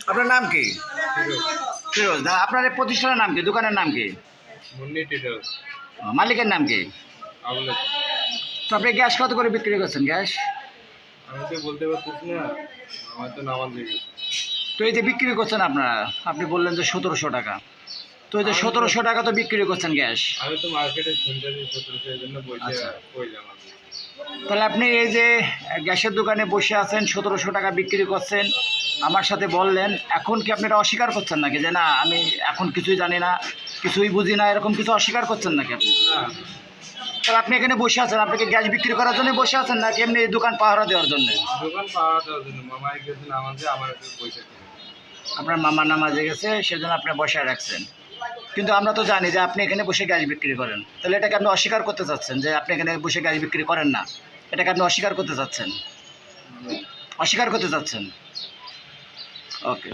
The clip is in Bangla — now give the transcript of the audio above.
আপনার নাম কি? ফিরোজ দা। আপনার এই প্রতিষ্ঠানের নাম কি, দোকানের নাম কি? মুন্নি টিটার্স। মালিকের নাম কি? আবুল হাসান। তো আপনি গ্যাস কত করে বিক্রি করছেন গ্যাস? আমি তো বলতে পারতেছি না, আমার তো নামাজ হয়ে গেছে। তো এই যে বিক্রি করছেন আপনারা, আপনি বললেন যে 1700 টাকা, তো এই যে 1700 টাকা তো বিক্রি করছেন গ্যাস। আমি তো মার্কেটে শুনতে 1700 এর জন্য বসে আচ্ছা। কইলাম আমি। তাহলে আপনি এই যে গ্যাসের দোকানে বসে আছেন, 1700 টাকা বিক্রি করছেন, আমার সাথে বললেন, এখন কি আপনি এটা অস্বীকার করছেন নাকি যে না আমি এখন কিছুই জানি না, কিছুই বুঝি না, এরকম কিছু অস্বীকার করছেন নাকি আপনি? না, তাহলে আপনি এখানে বসে আছেন, আপনি কি গ্যাস বিক্রি করার জন্য বসে আছেন নাকি এমনি এই দোকান পাহারা দেওয়ার জন্য? দোকান পাওয়া দেওয়ার জন্য মামাই গেছে নামাজে, আমার একটু পয়সা দিবে। আপনার মামা নামাজে গেছে সেজন্য আপনি বসে রাখছেন, কিন্তু আমরা তো জানি যে আপনি এখানে বসে গ্যাস বিক্রি করেন, তাহলে এটাকে আপনি অস্বীকার করতে চাচ্ছেন যে আপনি এখানে বসে গ্যাস বিক্রি করেন না, এটাকে আপনি অস্বীকার করতে চাচ্ছেন? অস্বীকার করতে চাচ্ছেন? ওকে।